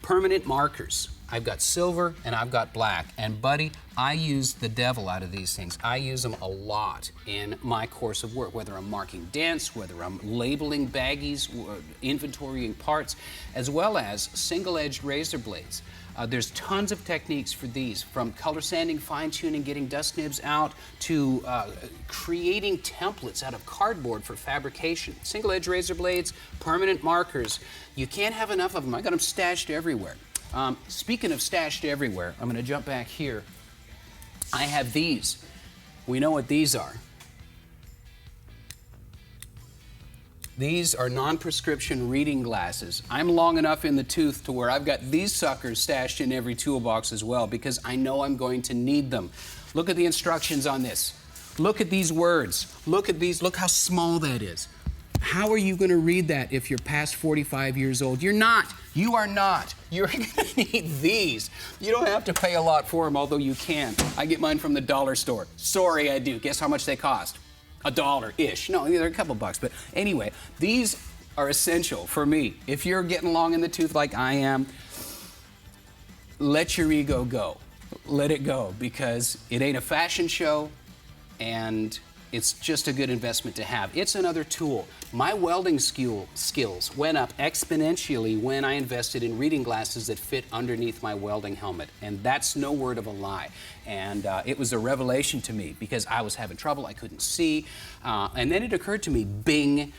Permanent markers. I've got silver and I've got black. And buddy, I use the devil out of these things. I use them a lot in my course of work, whether I'm marking dents, whether I'm labeling baggies, inventorying parts, as well as single-edged razor blades. There's tons of techniques for these, from color sanding, fine-tuning, getting dust nibs out, to creating templates out of cardboard for fabrication. Single-edge razor blades, permanent markers. You can't have enough of them. I got them stashed everywhere. Speaking of stashed everywhere, I'm going to jump back here. I have these. We know what these are. These are non-prescription reading glasses. I'm long enough in the tooth to where I've got these suckers stashed in every toolbox as well, because I know I'm going to need them. Look at the instructions on this. Look at these words. Look at these. Look how small that is. How are you going to read that if you're past 45 years old? You're not. You are not. You're going to need these. You don't have to pay a lot for them, although you can. I get mine from the dollar store. Sorry, I do. Guess how much they cost? $1-ish. No, they're a couple bucks. But anyway, these are essential for me. If you're getting long in the tooth like I am, let your ego go. Let it go, because it ain't a fashion show, and it's just a good investment to have. It's another tool. My welding skills went up exponentially when I invested in reading glasses that fit underneath my welding helmet. And that's no word of a lie. And it was a revelation to me, because I was having trouble. I couldn't see. And then it occurred to me, bing,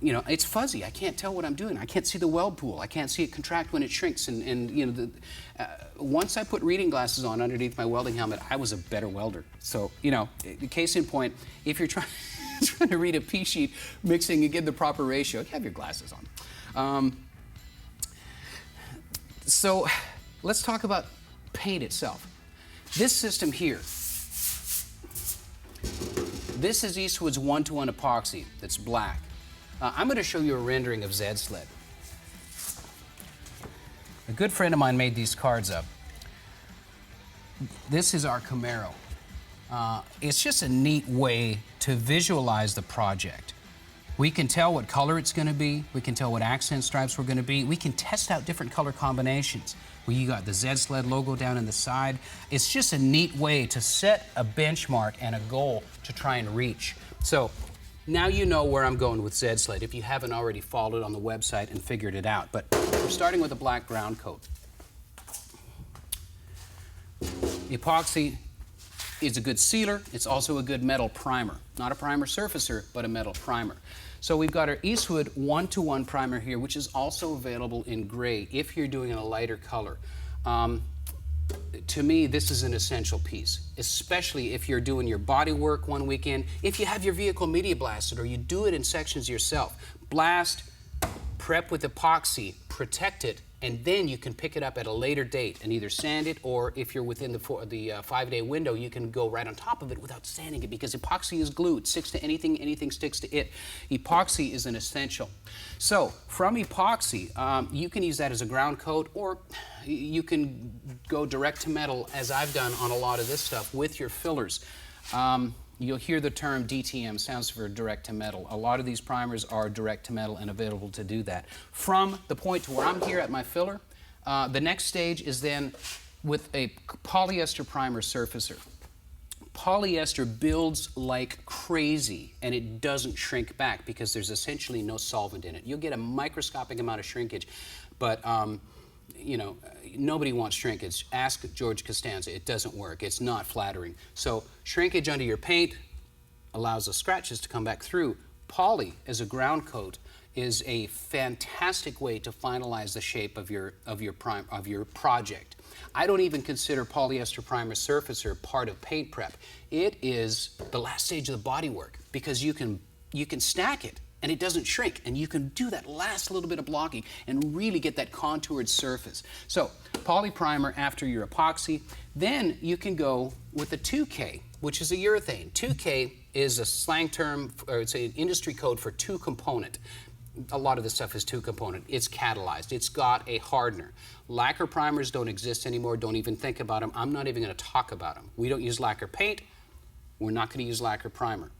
you know, it's fuzzy. I can't tell what I'm doing. I can't see the weld pool. I can't see it contract when it shrinks. And you know, once I put reading glasses on underneath my welding helmet, I was a better welder. So, you know, case in point, if you're trying to read a P sheet, mixing and get the proper ratio, have your glasses on. So let's talk about paint itself. This system here, this is Eastwood's 1-to-1 epoxy that's black. I'm going to show you a rendering of Z-Sled. A good friend of mine made these cards up. This is our Camaro. It's just a neat way to visualize the project. We can tell what color it's going to be. We can tell what accent stripes we're going to be. We can test out different color combinations. You got the Z-Sled logo down in the side. It's just a neat way to set a benchmark and a goal to try and reach. So now you know where I'm going with Z-Sled, if you haven't already followed on the website and figured it out. But we're starting with a black ground coat. Epoxy is a good sealer. It's also a good metal primer. Not a primer surfacer, but a metal primer. So we've got our Eastwood 1-to-1 primer here, which is also available in gray if you're doing a lighter color. To me, this is an essential piece, especially if you're doing your body work one weekend. If you have your vehicle media blasted, or you do it in sections yourself, blast, prep with epoxy, protect it, and then you can pick it up at a later date and either sand it, or if you're within the 5-day window, you can go right on top of it without sanding it, because epoxy is glue. It sticks to anything, anything sticks to it. Epoxy is an essential. So from epoxy, you can use that as a ground coat, or you can go direct to metal, as I've done on a lot of this stuff, with your fillers. You'll hear the term DTM, stands for direct to metal. A lot of these primers are direct to metal and available to do that. From the point to where I'm here at my filler, the next stage is then with a polyester primer surfacer. Polyester builds like crazy, and it doesn't shrink back because there's essentially no solvent in it. You'll get a microscopic amount of shrinkage, but you know, nobody wants shrinkage. Ask George Costanza. It doesn't work. It's not flattering. So shrinkage under your paint allows the scratches to come back through. Poly as a ground coat is a fantastic way to finalize the shape of your project. I don't even consider polyester primer surfacer part of paint prep. It is the last stage of the body work, because you can stack it and it doesn't shrink, and you can do that last little bit of blocking and really get that contoured surface. So poly primer after your epoxy. Then you can go with a 2K, which is a urethane. 2K is a slang term, or it's an industry code for two component. A lot of this stuff is two component. It's catalyzed. It's got a hardener. Lacquer primers don't exist anymore. Don't even think about them. I'm not even going to talk about them. We don't use lacquer paint. We're not going to use lacquer primer.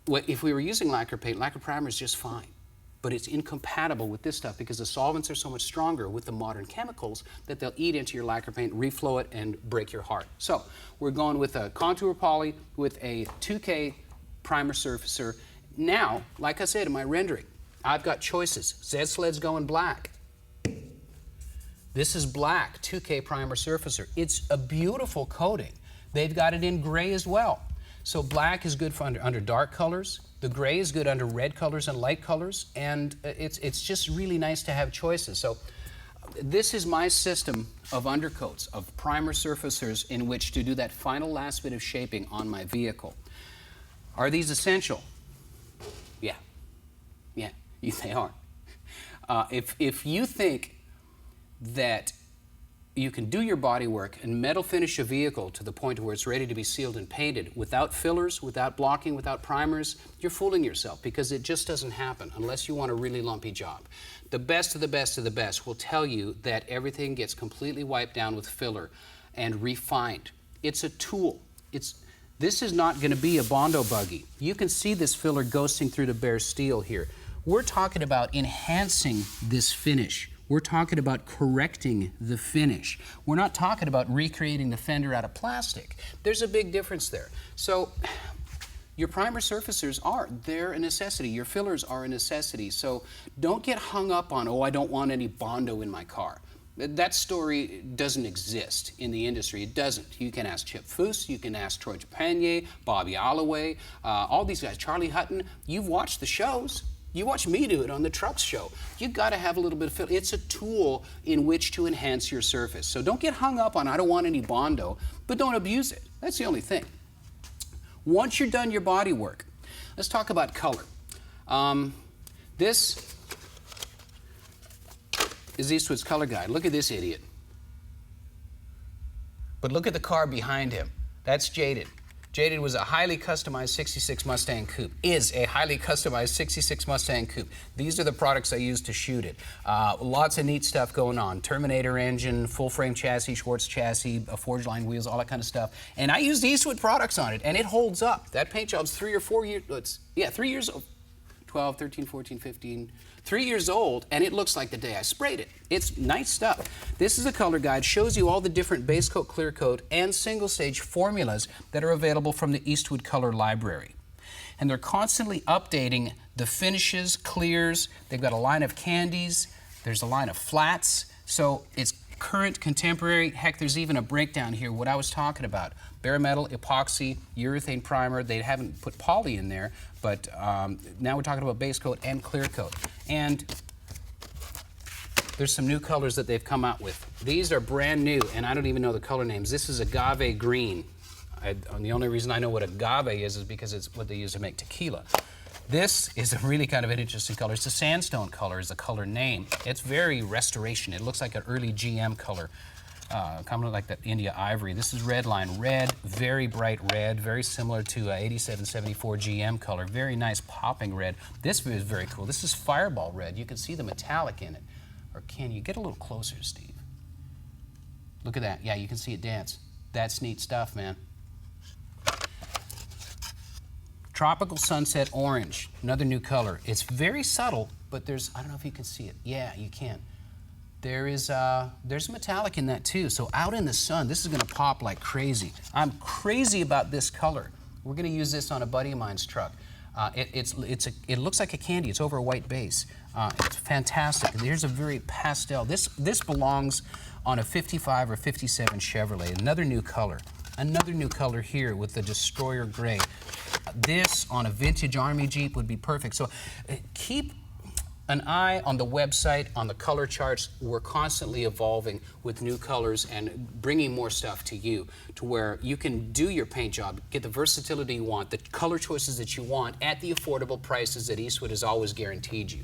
If we were using lacquer paint, lacquer primer is just fine. but it's incompatible with this stuff because the solvents are so much stronger with the modern chemicals that they'll eat into your lacquer paint, reflow it, and break your heart. So we're going with a contour poly with a 2K primer surfacer. Now, like I said in my rendering, I've got choices. Z-Sled's going black. This is black, 2K primer surfacer. It's a beautiful coating. They've got it in gray as well. So black is good for under dark colors. The gray is good under red colors and light colors. And it's just really nice to have choices. So this is my system of undercoats, of primer surfacers in which to do that final last bit of shaping on my vehicle. Are these essential? Yeah. Yeah, they are. If you think that you can do your body work and metal finish a vehicle to the point where it's ready to be sealed and painted without fillers, without blocking, without primers, you're fooling yourself because it just doesn't happen unless you want a really lumpy job. The best of the best of the best will tell you that everything gets completely wiped down with filler and refined. It's a tool. This is not going to be a Bondo buggy. You can see this filler ghosting through the bare steel here. We're talking about enhancing this finish. We're talking about correcting the finish. We're not talking about recreating the fender out of plastic. There's a big difference there. So your primer surfacers they're a necessity. Your fillers are a necessity. So don't get hung up on, oh, I don't want any Bondo in my car. That story doesn't exist in the industry. It doesn't. You can ask Chip Foose, you can ask Troy Japanier, Bobby Alloway, all these guys, Charlie Hutton. You've watched the shows. You watch me do it on the Trucks show. You've got to have a little bit of filler. It's a tool in which to enhance your surface. So don't get hung up on, I don't want any Bondo, but don't abuse it. That's the only thing. Once you're done your body work, let's talk about color. This is Eastwood's color guide. Look at this idiot. But look at the car behind him. That's Jaded. Jaded was a highly customized 66 Mustang Coupe, is a highly customized 66 Mustang Coupe. These are the products I used to shoot it. Lots of neat stuff going on. Terminator engine, full frame chassis, Schwartz chassis, forged line wheels, all that kind of stuff. And I used Eastwood products on it, and it holds up. That paint job's 3 or 4 years, 3 years old. 12, 13, 14, 15, 3 years old, and it looks like the day I sprayed it. It's nice stuff. This is a color guide, shows you all the different base coat, clear coat, and single stage formulas that are available from the Eastwood Color Library. And they're constantly updating the finishes, clears. They've got a line of candies. There's a line of flats. So it's current, contemporary. Heck, there's even a breakdown here, what I was talking about. Bare metal, epoxy, urethane primer. They haven't put poly in there, but now we're talking about base coat and clear coat. And there's some new colors that they've come out with. These are brand new, and I don't even know the color names. This is agave green. The only reason I know what agave is because it's what they use to make tequila. This is a really kind of an interesting color. It's a sandstone color is the color name. It's very restoration. It looks like an early GM color, kind of like that India ivory. This is red line red, very bright red, very similar to 8774 GM color. Very nice popping red. This is very cool. This is fireball red. You can see the metallic in it. Or can you get a little closer, Steve? Look at that. Yeah, you can see it dance. That's neat stuff, man. Tropical Sunset Orange, another new color. It's very subtle, but there's, I don't know if you can see it. Yeah, you can. There's metallic in that too. So out in the sun, this is gonna pop like crazy. I'm crazy about this color. We're gonna use this on a buddy of mine's truck. It looks like a candy. It's over a white base. It's fantastic. Here's a very pastel. This belongs on a 55 or 57 Chevrolet. Another new color. Another new color here with the Destroyer Gray. This on a vintage Army Jeep would be perfect. So keep an eye on the website, on the color charts. We're constantly evolving with new colors and bringing more stuff to you to where you can do your paint job, get the versatility you want, the color choices that you want at the affordable prices that Eastwood has always guaranteed you.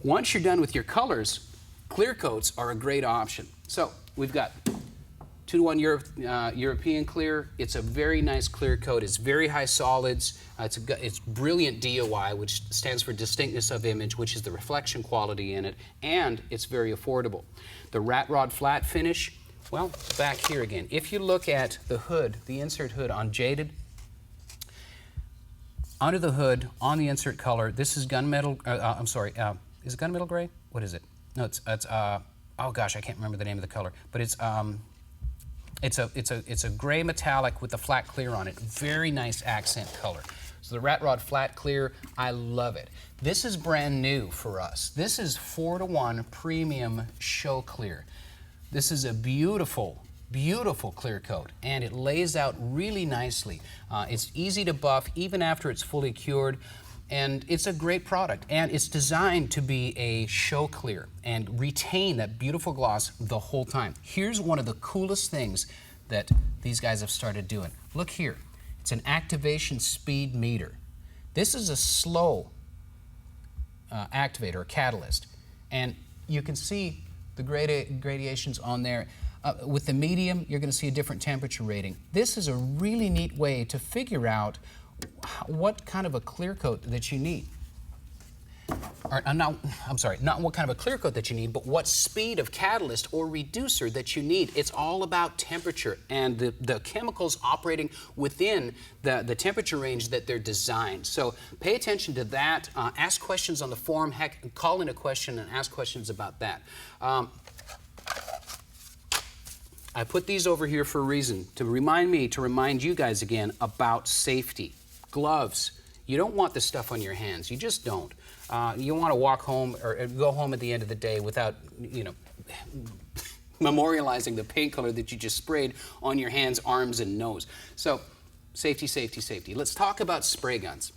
Once you're done with your colors, clear coats are a great option. So we've got 2-to-1 European clear. It's a very nice clear coat. It's very high solids. It's brilliant DOI, which stands for distinctness of image, which is the reflection quality in it, and it's very affordable. The rat rod flat finish, well, back here again. If you look at the hood, the insert hood on Jaded, under the hood, on the insert color, this is gunmetal, I'm sorry, is it gunmetal gray? What is it? No, it's oh gosh, I can't remember the name of the color, but it's a gray metallic with a flat clear on it. Very nice accent color. So the Rat Rod flat clear, I love it. This is brand new for us. This is 4-to-1 premium show clear. This is a beautiful, beautiful clear coat, and it lays out really nicely. It's easy to buff even after it's fully cured, and it's a great product, and it's designed to be a show clear and retain that beautiful gloss the whole time. Here's one of the coolest things that these guys have started doing. Look here. It's an activation speed meter. This is a slow activator or catalyst, and you can see the gradations on there. With the medium, you're going to see a different temperature rating. This is a really neat way to figure out what kind of a clear coat that you need. Not what kind of a clear coat that you need, but what speed of catalyst or reducer that you need. It's all about temperature and the chemicals operating within the temperature range that they're designed. So pay attention to that. Ask questions on the forum. Heck, call in a question and ask questions about that. I put these over here for a reason, to remind you guys again about safety. Gloves. You don't want this stuff on your hands. You just don't. You want to walk home or go home at the end of the day without, memorializing the paint color that you just sprayed on your hands, arms, and nose. So, safety, safety, safety. Let's talk about spray guns.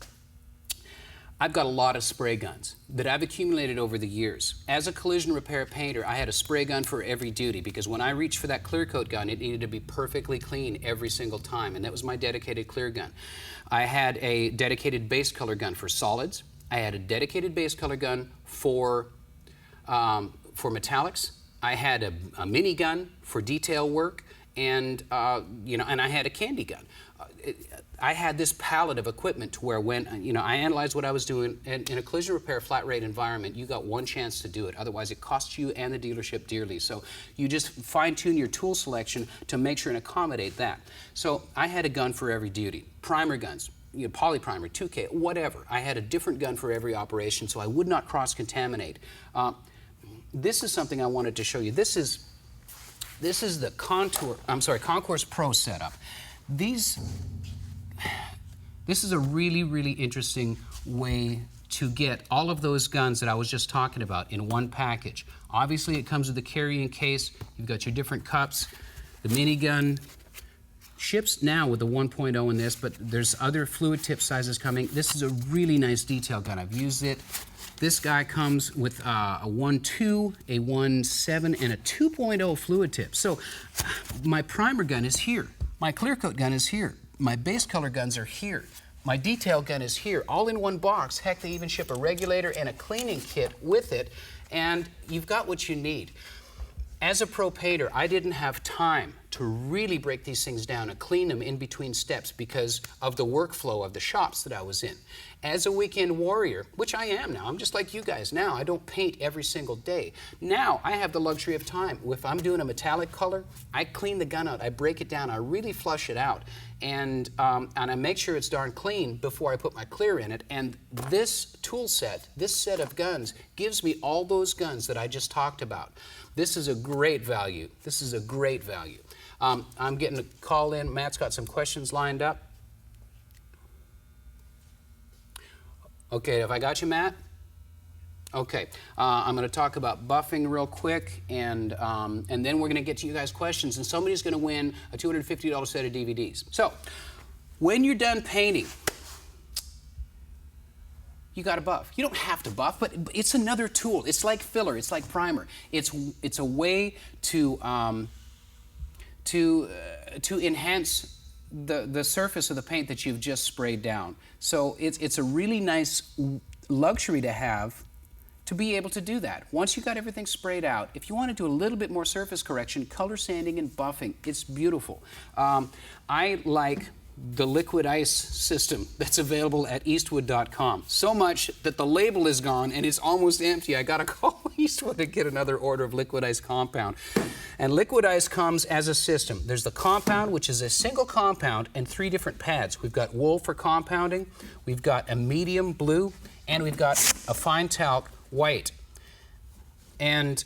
I've got a lot of spray guns that I've accumulated over the years. As a collision repair painter, I had a spray gun for every duty because when I reached for that clear coat gun, it needed to be perfectly clean every single time, and that was my dedicated clear gun. I had a dedicated base color gun for solids. I had a dedicated base color gun for metallics. I had a mini gun for detail work, and and I had a candy gun. I had this palette of equipment to where when I analyzed what I was doing in a collision repair flat rate environment, you got one chance to do it. Otherwise, it costs you and the dealership dearly. So you just fine tune your tool selection to make sure and accommodate that. So I had a gun for every duty. Primer guns, poly primer, 2K, whatever. I had a different gun for every operation, so I would not cross-contaminate. This is something I wanted to show you. This is the Concourse Pro setup. This is a really, really interesting way to get all of those guns that I was just talking about in one package. Obviously, it comes with the carrying case. You've got your different cups. The minigun ships now with the 1.0 in this, but there's other fluid tip sizes coming. This is a really nice detail gun. I've used it. This guy comes with a 1.2, a 1.7, and a 2.0 fluid tip. So my primer gun is here. My clear coat gun is here. My base color guns are here. My detail gun is here, all in one box. Heck, they even ship a regulator and a cleaning kit with it, and you've got what you need. As a pro painter, I didn't have time to really break these things down and clean them in between steps because of the workflow of the shops that I was in. As a weekend warrior, which I am now, I'm just like you guys now, I don't paint every single day. Now, I have the luxury of time. If I'm doing a metallic color, I clean the gun out, I break it down, I really flush it out, and I make sure it's darn clean before I put my clear in it, and this tool set, this set of guns, gives me all those guns that I just talked about. This is a great value. This is a great value. I'm getting a call in. Matt's got some questions lined up. Okay, have I got you, Matt? Okay, I'm going to talk about buffing real quick, and then we're going to get to you guys' questions, and somebody's going to win a $250 set of DVDs. So, when you're done painting, you got to buff. You don't have to buff, but it's another tool. It's like filler. It's like primer. It's a way to enhance the surface of the paint that you've just sprayed down. So it's a really nice luxury to have to be able to do that. Once you got everything sprayed out, if you want to do a little bit more surface correction, color sanding and buffing, it's beautiful. I like the liquid ice system that's available at Eastwood.com. So much that the label is gone and it's almost empty. I got a call Eastwood and get another order of liquid ice compound. And liquid ice comes as a system. There's the compound, which is a single compound and 3 different pads. We've got wool for compounding, we've got a medium blue, and we've got a fine talc white. And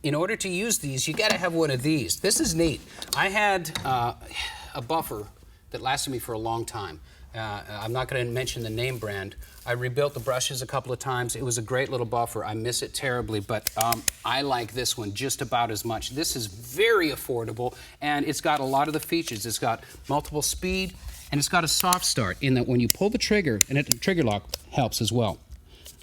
in order to use these, you got to have one of these. This is neat. I had a buffer that lasted me for a long time. I'm not going to mention the name brand. I rebuilt the brushes a couple of times. It was a great little buffer. I miss it terribly, but I like this one just about as much. This is very affordable, and it's got a lot of the features. It's got multiple speed, and it's got a soft start in that when you pull the trigger, and the trigger lock helps as well.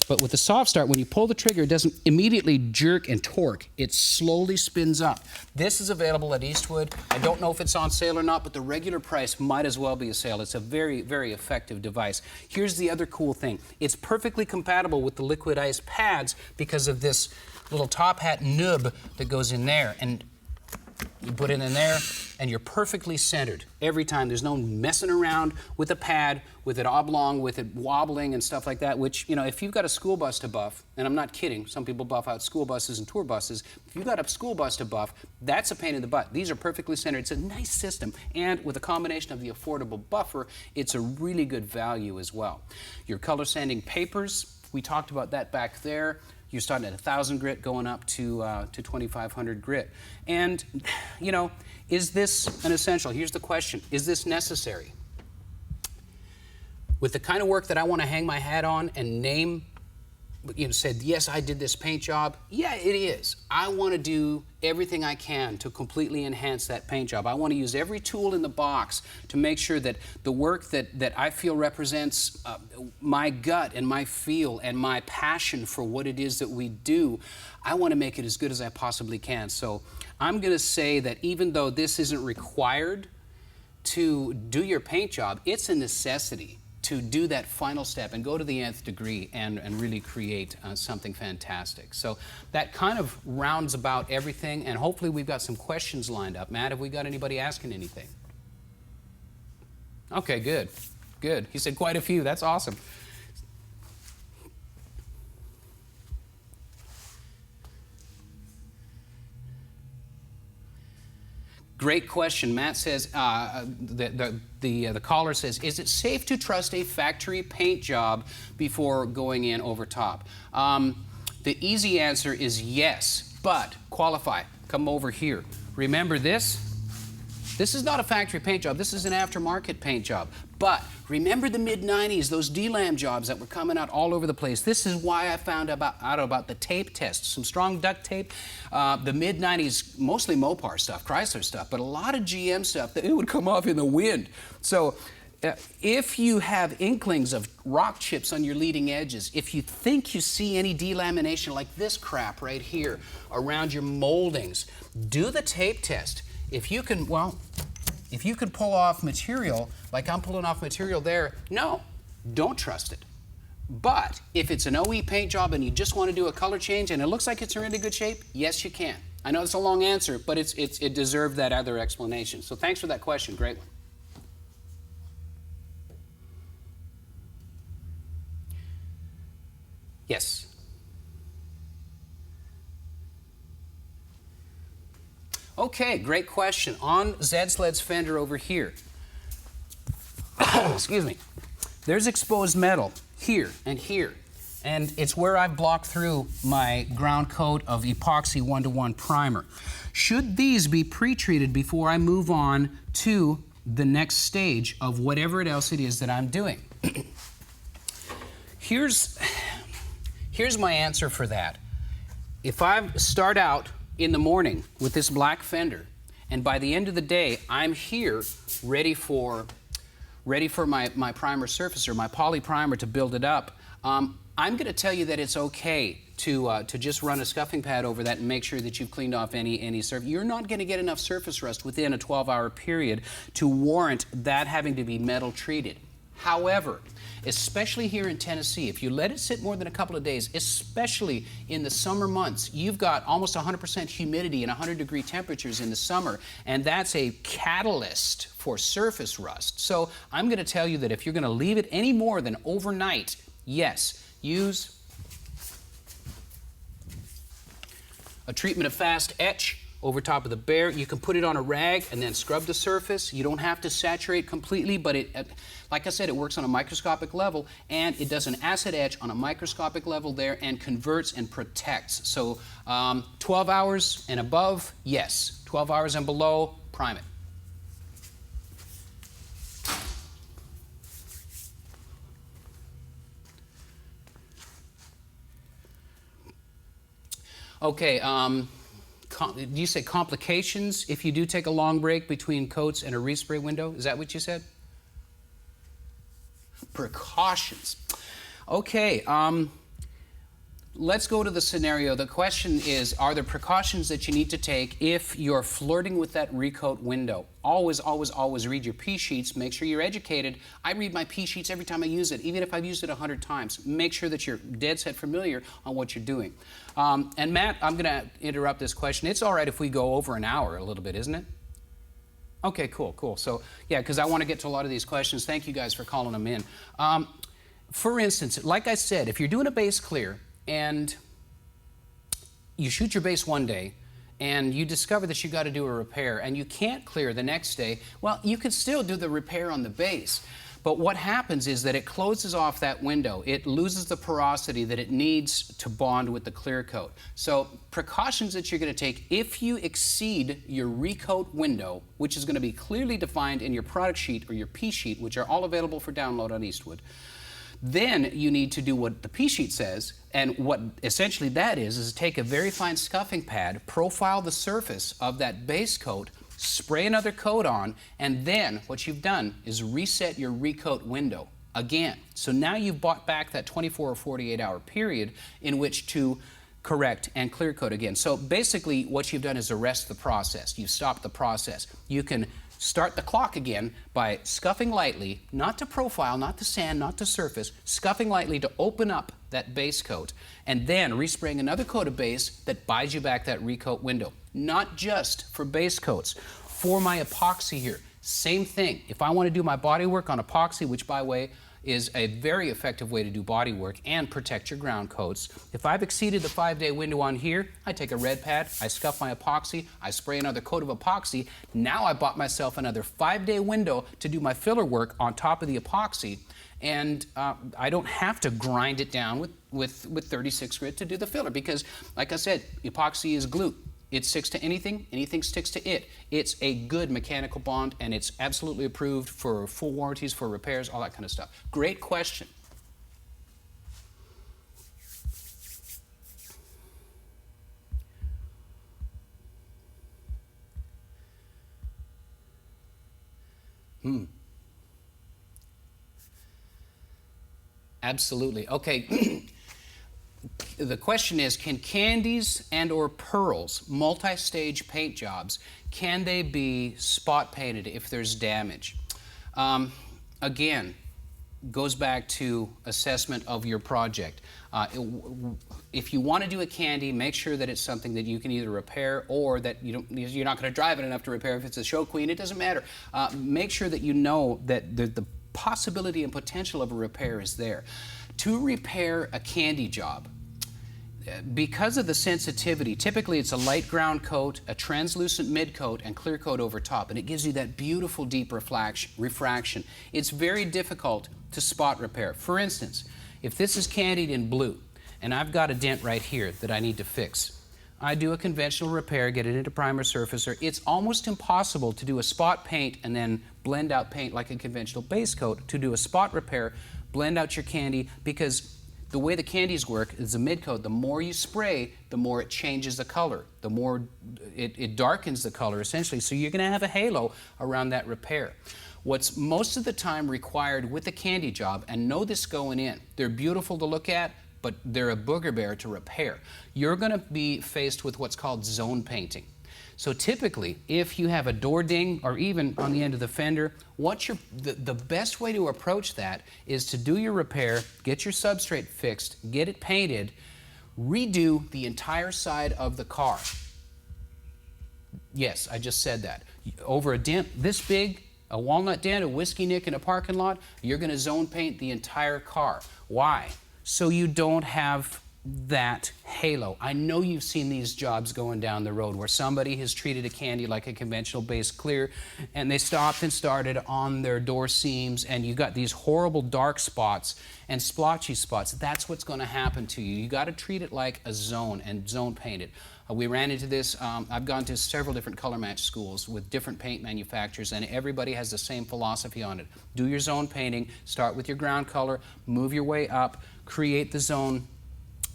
But with the soft start, when you pull the trigger, it doesn't immediately jerk and torque. It slowly spins up. This is available at Eastwood. I don't know if it's on sale or not, but the regular price might as well be a sale. It's a very, very effective device. Here's the other cool thing. It's perfectly compatible with the liquid ice pads because of this little top hat nub that goes in there. And you put it in there, and you're perfectly centered every time. There's no messing around with a pad, with it oblong, with it wobbling and stuff like that, which, you know, if you've got a school bus to buff, and I'm not kidding, some people buff out school buses and tour buses. If you've got a school bus to buff, that's a pain in the butt. These are perfectly centered. It's a nice system, and with a combination of the affordable buffer, it's a really good value as well. Your color sanding papers, we talked about that back there. You're starting at 1,000 grit, going up to 2,500 grit. And, you know, is this an essential? Here's the question. Is this necessary? With the kind of work that I want to hang my hat on and name, you know, said, yes, I did this paint job. Yeah, it is. I want to do everything I can to completely enhance that paint job. I want to use every tool in the box to make sure that the work that I feel represents my gut and my feel and my passion for what it is that we do, I want to make it as good as I possibly can. So I'm going to say that even though this isn't required to do your paint job, it's a necessity to do that final step and go to the nth degree and really create something fantastic. So that kind of rounds about everything, and hopefully we've got some questions lined up. Matt, have we got anybody asking anything? Okay, good, good. He said quite a few. That's awesome. Great question. Matt says, the caller says, is it safe to trust a factory paint job before going in over top? The easy answer is yes, but qualify. Come over here. Remember this? This is not a factory paint job. This is an aftermarket paint job. But remember the mid-90s, those DLAM jobs that were coming out all over the place. This is why I found out about the tape test. Some strong duct tape. The mid-90s, mostly Mopar stuff, Chrysler stuff, but a lot of GM stuff that it would come off in the wind. So if you have inklings of rock chips on your leading edges, if you think you see any delamination like this crap right here around your moldings, do the tape test. If you can, well, if you could pull off material, like I'm pulling off material there, no, don't trust it. But if it's an OE paint job and you just want to do a color change and it looks like it's in really good shape, yes, you can. I know it's a long answer, but it deserved that other explanation. So thanks for that question. Great one. Yes. Okay, great question. On Zed-Sled's fender over here, excuse me, there's exposed metal here and here. And it's where I've blocked through my ground coat of epoxy 1-to-1 primer. Should these be pre-treated before I move on to the next stage of whatever else it is that I'm doing? Here's my answer for that. If I start out in the morning with this black fender, and by the end of the day, I'm here ready for my primer surfacer, my poly primer to build it up, I'm going to tell you that it's okay to just run a scuffing pad over that and make sure that you've cleaned off any surface. You're not going to get enough surface rust within a 12-hour period to warrant that having to be metal treated. However, especially here in Tennessee, if you let it sit more than a couple of days, especially in the summer months, you've got almost 100% humidity and 100-degree temperatures in the summer, and that's a catalyst for surface rust. So I'm going to tell you that if you're going to leave it any more than overnight, yes, use a treatment of fast etch over top of the bare. You can put it on a rag and then scrub the surface. You don't have to saturate completely, but like I said, it works on a microscopic level, and it does an acid etch on a microscopic level there and converts and protects. So 12 hours and above, yes. 12 hours and below, prime it. Okay, do you say complications if you do take a long break between coats and a respray window? Is that what you said? Precautions. Okay, let's go to the scenario. The question is, are there precautions that you need to take if you're flirting with that recoat window? Always, always, always read your P-sheets. Make sure you're educated. I read my P-sheets every time I use it, even if I've used it 100 times. Make sure that you're dead set familiar on what you're doing. And Matt, I'm going to interrupt this question. It's all right if we go over an hour a little bit, isn't it? Okay, cool, cool. So, yeah, because I want to get to a lot of these questions. Thank you guys for calling them in. For instance, like I said, if you're doing a base clear and you shoot your base one day and you discover that you got to do a repair and you can't clear the next day, well, you can still do the repair on the base. But what happens is that it closes off that window. It loses the porosity that it needs to bond with the clear coat. So precautions that you're going to take if you exceed your recoat window, which is going to be clearly defined in your product sheet or your P-sheet, which are all available for download on Eastwood. Then you need to do what the P-sheet says, and what essentially that is take a very fine scuffing pad, profile the surface of that base coat, spray another coat on, and then what you've done is reset your recoat window again. So now you've bought back that 24 or 48 hour period in which to correct and clear coat again. So basically what you've done is arrest the process. You've stopped the process. You can start the clock again by scuffing lightly, not to profile, not to sand, not to surface, scuffing lightly to open up that base coat, and then respraying another coat of base that buys you back that recoat window. Not just for base coats. For my epoxy here, same thing. If I want to do my body work on epoxy, which by the way is a very effective way to do body work and protect your ground coats, if I've exceeded the 5-day window on here, I take a red pad, I scuff my epoxy, I spray another coat of epoxy. Now I bought myself another 5-day window to do my filler work on top of the epoxy, and I don't have to grind it down with 36 grit to do the filler, because like I said, epoxy is glue. It sticks to anything, anything sticks to it. It's a good mechanical bond, and it's absolutely approved for full warranties, for repairs, all that kind of stuff. Great question. Absolutely. Okay. The question is, can candies and or pearls, multi-stage paint jobs, can they be spot painted if there's damage? Again, goes back to assessment of your project. If you want to do a candy, make sure that it's something that you can either repair or that you're not going to drive it enough to repair. If it's a show queen, it doesn't matter. Make sure that you know that the possibility and potential of a repair is there. To repair a candy job, because of the sensitivity, typically it's a light ground coat, a translucent mid coat, and clear coat over top, and it gives you that beautiful deep refraction. It's very difficult to spot repair. For instance, if this is candied in blue, and I've got a dent right here that I need to fix, I do a conventional repair, get it into primer surfacer. It's almost impossible to do a spot paint and then blend out paint like a conventional base coat. To do a spot repair, blend out your candy, because the way the candies work is a mid coat. The more you spray, the more it changes the color. The more it darkens the color, essentially. So you're going to have a halo around that repair. What's most of the time required with a candy job, and know this going in, they're beautiful to look at, but they're a booger bear to repair. You're going to be faced with what's called zone painting. So typically, if you have a door ding or even on the end of the fender, the best way to approach that is to do your repair, get your substrate fixed, get it painted, redo the entire side of the car. Yes, I just said that. Over a dent this big, a walnut dent, a whiskey nick in a parking lot, you're going to zone paint the entire car. Why? So you don't have that halo. I know you've seen these jobs going down the road where somebody has treated a candy like a conventional base clear, and they stopped and started on their door seams, and you got these horrible dark spots and splotchy spots. That's what's going to happen to you. You got to treat it like a zone and zone paint it. We ran into this. I've gone to several different color match schools with different paint manufacturers, and everybody has the same philosophy on it. Do your zone painting, start with your ground color, move your way up, create the zone,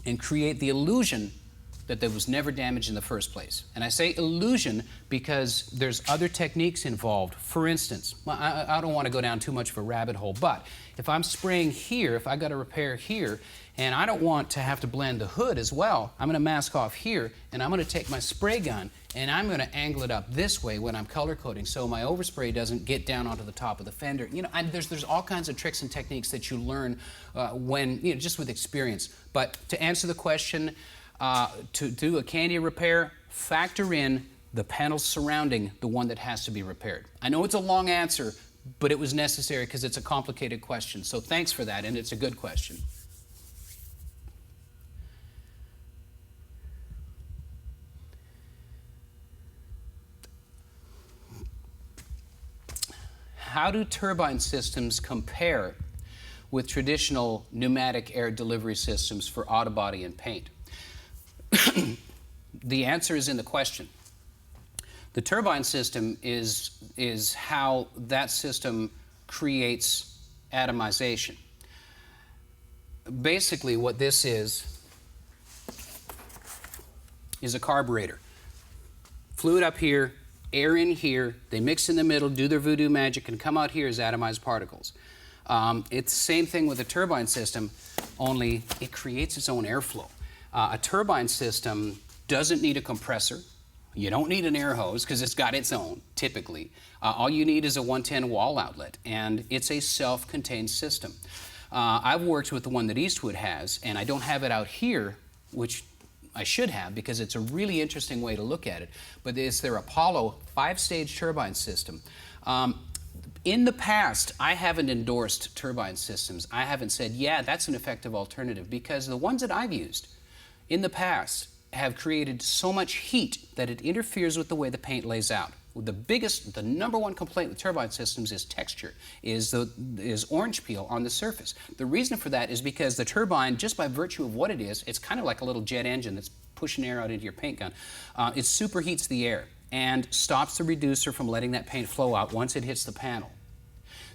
and create the illusion that there was never damage in the first place. And I say illusion because there's other techniques involved. For instance, I don't want to go down too much of a rabbit hole, but if I'm spraying here, if I got a repair here, and I don't want to have to blend the hood as well, I'm going to mask off here, and I'm going to take my spray gun, and I'm going to angle it up this way when I'm color coding so my overspray doesn't get down onto the top of the fender. You know, there's all kinds of tricks and techniques that you learn when, you know, just with experience. But to answer the question, to do a candy repair, factor in the panels surrounding the one that has to be repaired. I know it's a long answer, but it was necessary because it's a complicated question. So thanks for that, and it's a good question. How do turbine systems compare with traditional pneumatic air delivery systems for auto body and paint? The answer is in the question. The turbine system is how that system creates atomization. Basically, what this is a carburetor. Fluid up here, air in here, they mix in the middle, do their voodoo magic, and come out here as atomized particles. It's the same thing with a turbine system, only it creates its own airflow. A turbine system doesn't need a compressor. You don't need an air hose because it's got its own, typically. All you need is a 110 wall outlet, and it's a self-contained system. I've worked with the one that Eastwood has, and I don't have it out here, which I should have because it's a really interesting way to look at it, but it's their Apollo 5-stage turbine system. In the past, I haven't endorsed turbine systems. I haven't said, yeah, that's an effective alternative, because the ones that I've used in the past have created so much heat that it interferes with the way the paint lays out. The number one complaint with turbine systems is texture, is orange peel on the surface. The reason for that is because the turbine, just by virtue of what it is, it's kind of like a little jet engine that's pushing air out into your paint gun. It superheats the air and stops the reducer from letting that paint flow out once it hits the panel.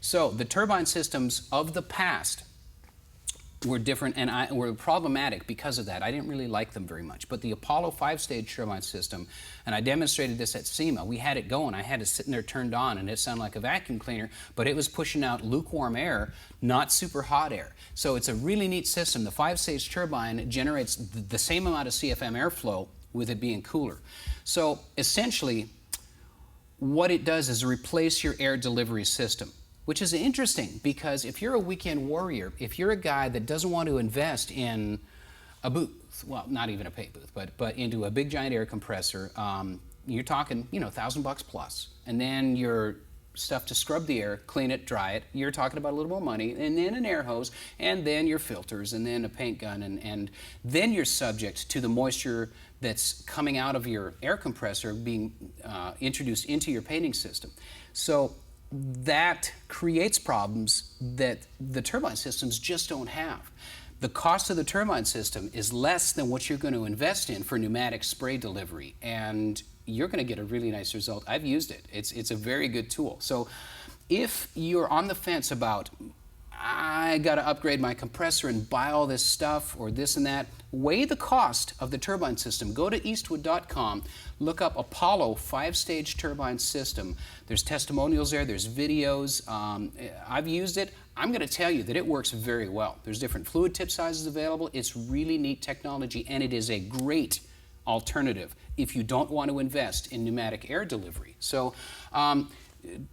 So the turbine systems of the past were different and were problematic because of that. I didn't really like them very much. But the Apollo 5-stage turbine system, and I demonstrated this at SEMA, we had it going. I had it sitting there turned on, and it sounded like a vacuum cleaner, but it was pushing out lukewarm air, not super hot air. So it's a really neat system. The 5-stage turbine generates the same amount of CFM airflow with it being cooler. So essentially, what it does is replace your air delivery system, which is interesting because if you're a weekend warrior, if you're a guy that doesn't want to invest in a booth, well, not even a paint booth, but into a big giant air compressor, you're talking, you know, $1,000 plus, and then your stuff to scrub the air, clean it, dry it, you're talking about a little more money, and then an air hose, and then your filters, and then a paint gun, and then you're subject to the moisture that's coming out of your air compressor being introduced into your painting system. So that creates problems that the turbine systems just don't have. The cost of the turbine system is less than what you're going to invest in for pneumatic spray delivery, and you're going to get a really nice result. I've used it. It's a very good tool. So if you're on the fence about, I got to upgrade my compressor and buy all this stuff or this and that, weigh the cost of the turbine system. Go to eastwood.com, look up Apollo 5-stage turbine system. There's testimonials there, there's videos. I've used it. I'm going to tell you that it works very well. There's different fluid tip sizes available. It's really neat technology, and it is a great alternative if you don't want to invest in pneumatic air delivery. So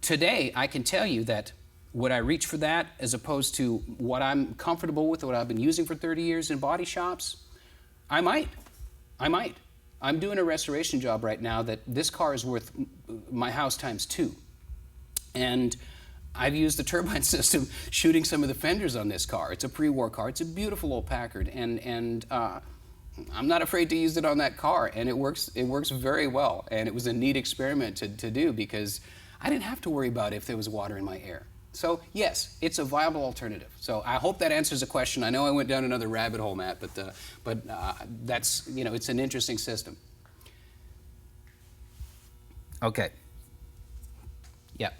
today I can tell you that would I reach for that as opposed to what I'm comfortable with, what I've been using for 30 years in body shops? I might. I'm doing a restoration job right now that this car is worth my house times 2. And I've used the Turbine system shooting some of the fenders on this car. It's a pre-war car. It's a beautiful old Packard, and I'm not afraid to use it on that car, and it works very well. And it was a neat experiment to do because I didn't have to worry about if there was water in my air. So yes, it's a viable alternative. So I hope that answers the question. I know I went down another rabbit hole, Matt, but that's, you know, it's an interesting system. Okay. Yeah.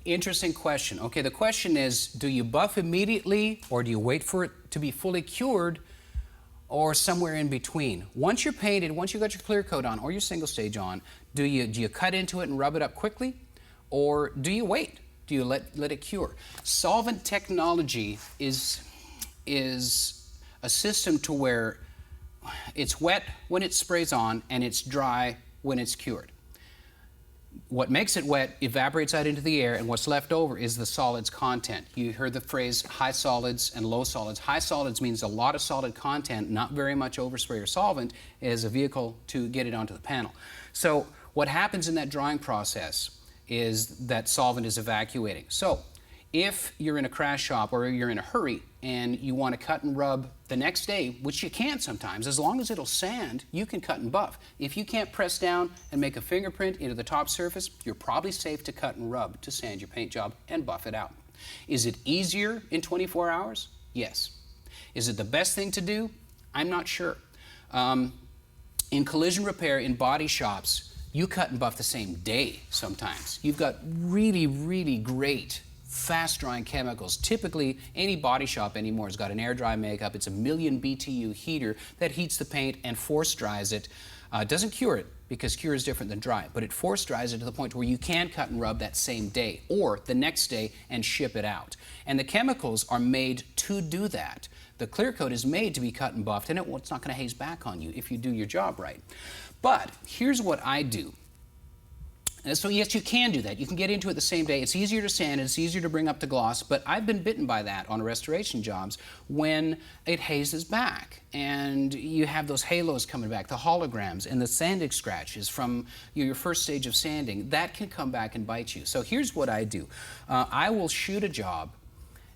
Interesting question. Okay, the question is, do you buff immediately or do you wait for it to be fully cured or somewhere in between? Once you're painted, once you got your clear coat on or your single stage on, do you cut into it and rub it up quickly, or do you wait? Do you let it cure? Solvent technology is a system to where it's wet when it sprays on and it's dry when it's cured. What makes it wet evaporates out into the air, and what's left over is the solids content. You heard the phrase high solids and low solids. High solids means a lot of solid content, not very much overspray or solvent, as a vehicle to get it onto the panel. So what happens in that drying process is that solvent is evacuating. So if you're in a crash shop or you're in a hurry and you want to cut and rub the next day, which you can sometimes, as long as it'll sand, you can cut and buff. If you can't press down and make a fingerprint into the top surface, you're probably safe to cut and rub to sand your paint job and buff it out. Is it easier in 24 hours? Yes. Is it the best thing to do? I'm not sure. In collision repair in body shops, you cut and buff the same day sometimes. You've got really, really great fast-drying chemicals. Typically, any body shop anymore has got an air-dry makeup. It's a 1,000,000 BTU heater that heats the paint and force dries it. Doesn't cure it, because cure is different than dry, but it force dries it to the point where you can cut and rub that same day or the next day and ship it out. And the chemicals are made to do that. The clear coat is made to be cut and buffed, and it's not going to haze back on you if you do your job right. But here's what I do. So yes, you can do that. You can get into it the same day. It's easier to sand, it's easier to bring up the gloss, but I've been bitten by that on restoration jobs when it hazes back and you have those halos coming back, the holograms and the sanding scratches from your first stage of sanding. That can come back and bite you. So here's what I do. I will shoot a job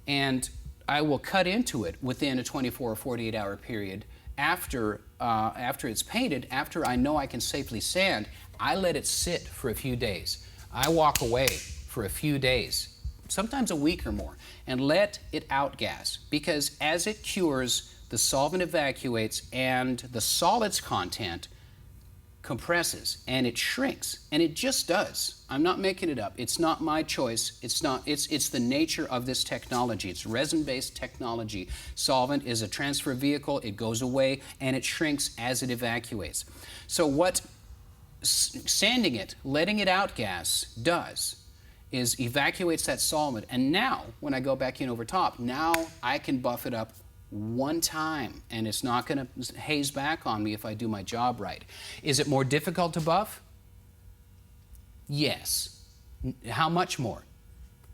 and I will cut into it within a 24 or 48 hour period after it's painted, after I know I can safely sand. I let it sit for a few days. I walk away for a few days, sometimes a week or more, and let it outgas, because as it cures, the solvent evacuates and the solids content compresses and it shrinks, and it just does. I'm not making it up. It's not my choice. It's the nature of this technology. It's resin-based technology. Solvent is a transfer vehicle. It goes away and it shrinks as it evacuates. So what sanding it, letting it outgas does is evacuates that solvent, and now when I go back in over top, now I can buff it up one time and it's not going to haze back on me if I do my job right. Is it more difficult to buff? Yes. How much more?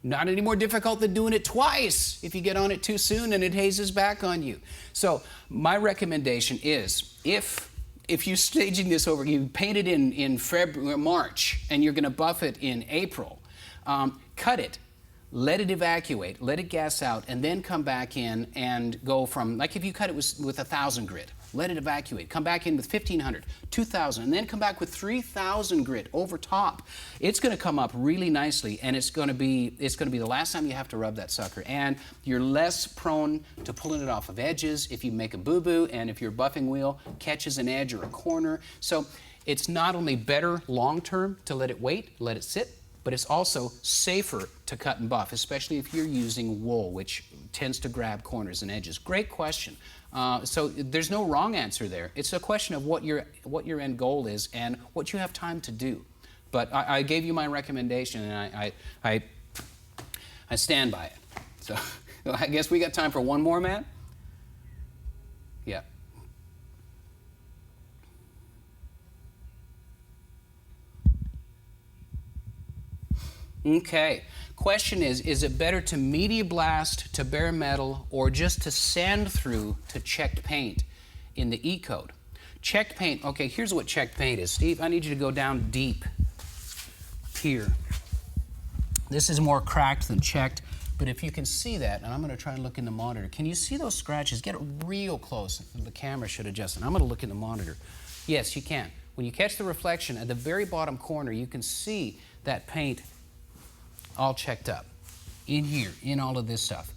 Not any more difficult than doing it twice if you get on it too soon and it hazes back on you. So my recommendation is, if you're staging this over, you paint it in February, March, and you're going to buff it in April, cut it, let it evacuate, let it gas out, and then come back in and go from, like if you cut it with 1,000 grit, let it evacuate, come back in with 1,500, 2,000, and then come back with 3,000 grit over top. It's going to come up really nicely, and it's going to be the last time you have to rub that sucker, and you're less prone to pulling it off of edges if you make a boo-boo, and if your buffing wheel catches an edge or a corner. So it's not only better long-term to let it wait, let it sit, but it's also safer to cut and buff, especially if you're using wool, which tends to grab corners and edges. Great question. So there's no wrong answer there. It's a question of what your end goal is and what you have time to do. But I gave you my recommendation, and I stand by it. So I guess we got time for one more, Matt? Yeah. Okay. Question is it better to media blast to bare metal or just to sand through to checked paint in the E code? Checked paint, okay, here's what checked paint is. Steve, I need you to go down deep here. This is more cracked than checked, but if you can see that, and I'm gonna try and look in the monitor, can you see those scratches? Get it real close. The camera should adjust it. I'm gonna look in the monitor. Yes, you can. When you catch the reflection at the very bottom corner, you can see that paint all checked up in here, in all of this stuff.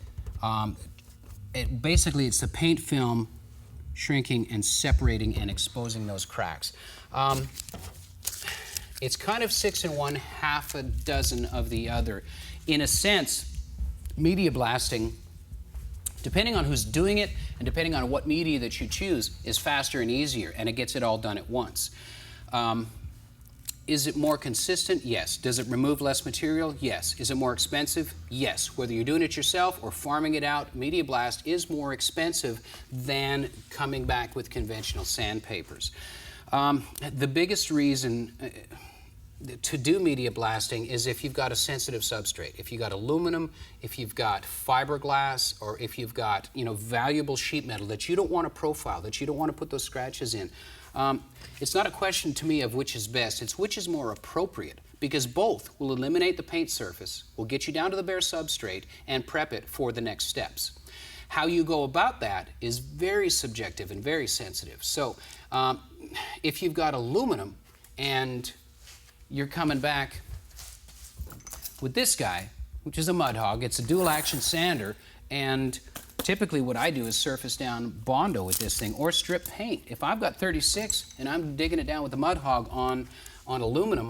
Basically, it's the paint film shrinking and separating and exposing those cracks. It's kind of 6 in one, half a dozen of the other. In a sense, media blasting, depending on who's doing it and depending on what media that you choose, is faster and easier, and it gets it all done at once. Is it more consistent? Yes. Does it remove less material? Yes. Is it more expensive? Yes. Whether you're doing it yourself or farming it out, media blast is more expensive than coming back with conventional sandpapers. The biggest reason to do media blasting is if you've got a sensitive substrate. If you've got aluminum, if you've got fiberglass, or if you've got valuable sheet metal that you don't want to profile, that you don't want to put those scratches in. It's not a question to me of which is best, it's which is more appropriate, because both will eliminate the paint surface, will get you down to the bare substrate, and prep it for the next steps. How you go about that is very subjective and very sensitive. So if you've got aluminum and you're coming back with this guy, which is a mud hog, it's a dual action sander, and typically what I do is surface down Bondo with this thing or strip paint. If I've got 36 and I'm digging it down with the mud hog on aluminum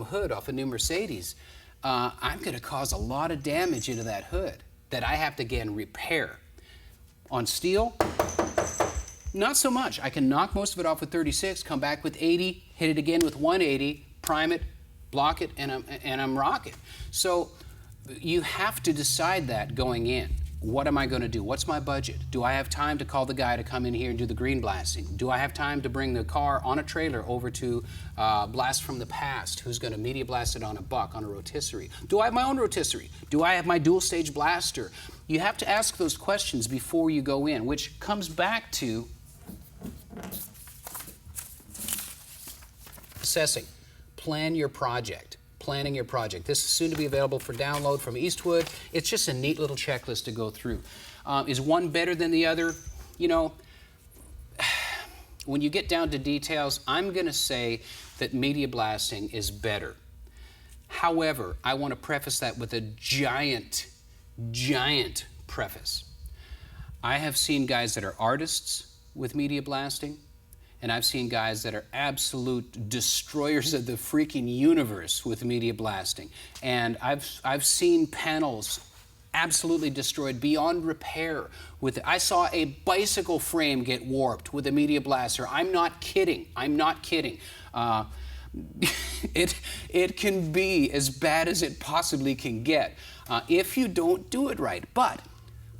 hood off a new Mercedes, I'm going to cause a lot of damage into that hood that I have to again repair. On steel, not so much. I can knock most of it off with 36, come back with 80, hit it again with 180, prime it, block it, and I'm rocking. So you have to decide that going in. What am I going to do? What's my budget? Do I have time to call the guy to come in here and do the green blasting? Do I have time to bring the car on a trailer over to Blast from the Past, who's going to media blast it on a buck, on a rotisserie? Do I have my own rotisserie? Do I have my dual stage blaster? You have to ask those questions before you go in, which comes back to assessing. Plan your project. Planning your project. This is soon to be available for download from Eastwood. It's just a neat little checklist to go through. Is one better than the other? When you get down to details, I'm going to say that media blasting is better. However, I want to preface that with a giant preface. I have seen guys that are artists with media blasting, and I've seen guys that are absolute destroyers of the freaking universe with media blasting. And I've seen panels absolutely destroyed beyond repair with it. I saw a bicycle frame get warped with a media blaster. I'm not kidding. I'm not kidding. It can be as bad as it possibly can get if you don't do it right. But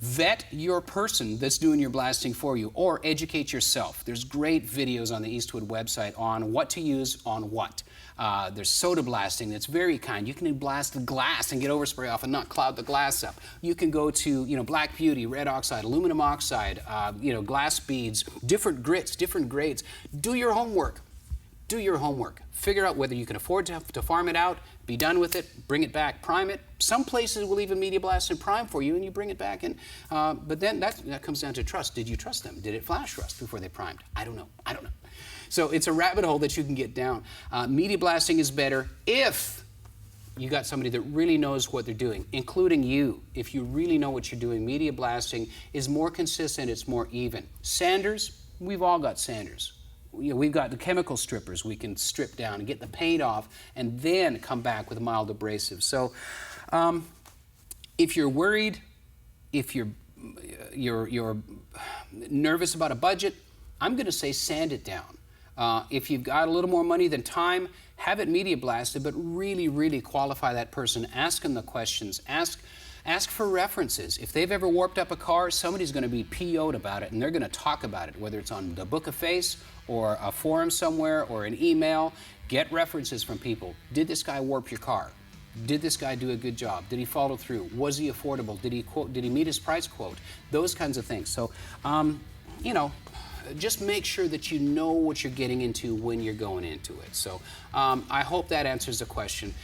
vet your person that's doing your blasting for you, or educate yourself. There's great videos on the Eastwood website on what to use on what. There's soda blasting that's very kind. You can blast the glass and get overspray off and not cloud the glass up. You can go to black beauty, red oxide, aluminum oxide, glass beads, different grits, different grades. Do your homework. Do your homework. Figure out whether you can afford to farm it out, be done with it, bring it back, prime it. Some places will even media blast and prime for you, and you bring it back. And but then that comes down to trust. Did you trust them? Did it flash rust before they primed? I don't know. I don't know. So it's a rabbit hole that you can get down. Media blasting is better if you got somebody that really knows what they're doing, including you. If you really know what you're doing, media blasting is more consistent, it's more even. Sanders, we've all got sanders. We've got the chemical strippers we can strip down and get the paint off and then come back with mild abrasive. So if you're worried, if you're nervous about a budget, I'm going to say sand it down. If you've got a little more money than time, have it media blasted, but really, really qualify that person. Ask them the questions. Ask for references. If they've ever warped up a car, somebody's going to be PO'd about it, and they're going to talk about it, whether it's on the Book of Face or a forum somewhere or an email. Get references from people. Did this guy warp your car? Did this guy do a good job? Did he follow through? Was he affordable? Did he meet his price quote? Those kinds of things. So, you know, just make sure that you know what you're getting into when you're going into it. So I hope that answers the question.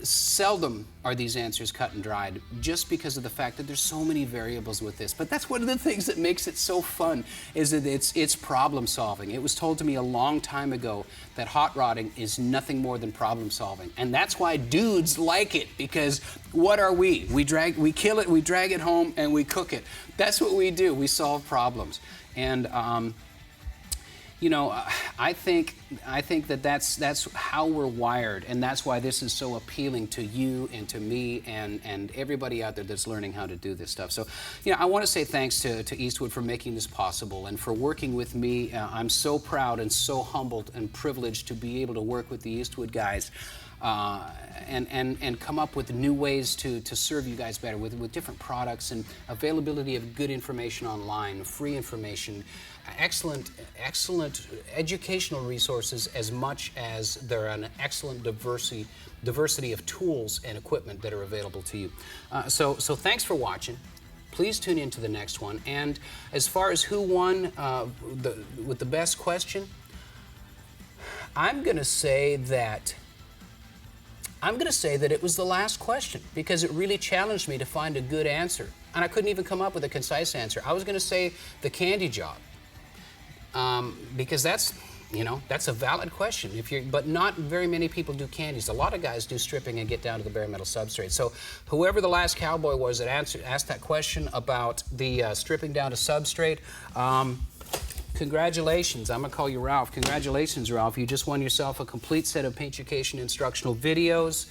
Seldom are these answers cut and dried just because of the fact that there's so many variables with this. But that's one of the things that makes it so fun, is that it's problem solving. It was told to me a long time ago that hot rodding is nothing more than problem solving. And that's why dudes like it, because what are we? We kill it, we drag it home, and we cook it. That's what we do. We solve problems. And you know, I think that that's how we're wired, and that's why this is so appealing to you and to me and everybody out there that's learning how to do this stuff. So, you know, I want to say thanks to Eastwood for making this possible and for working with me. I'm so proud and so humbled and privileged to be able to work with the Eastwood guys. And come up with new ways to serve you guys better with different products and availability of good information online, free information, excellent educational resources, as much as there are an excellent diversity of tools and equipment that are available to you. So thanks for watching. Please tune in to the next one. And as far as who won with the best question, I'm going to say that it was the last question, because it really challenged me to find a good answer. And I couldn't even come up with a concise answer. I was going to say the candy job, because that's a valid question. But not very many people do candies. A lot of guys do stripping and get down to the bare metal substrate. So whoever the last cowboy was that asked that question about the stripping down to substrate, congratulations. I'm going to call you Ralph. Congratulations, Ralph. You just won yourself a complete set of paint education instructional videos.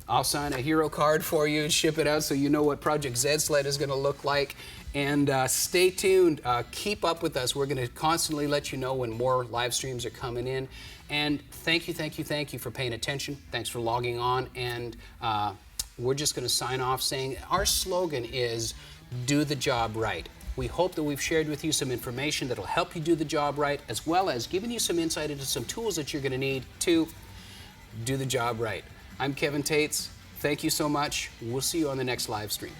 I'll sign a hero card for you and ship it out so you know what Project Z-Sled is going to look like. And stay tuned. Keep up with us. We're going to constantly let you know when more live streams are coming in. And thank you for paying attention. Thanks for logging on. And we're just going to sign off saying our slogan is, do the job right. We hope that we've shared with you some information that will help you do the job right, as well as giving you some insight into some tools that you're going to need to do the job right. I'm Kevin Tetz. Thank you so much. We'll see you on the next live stream.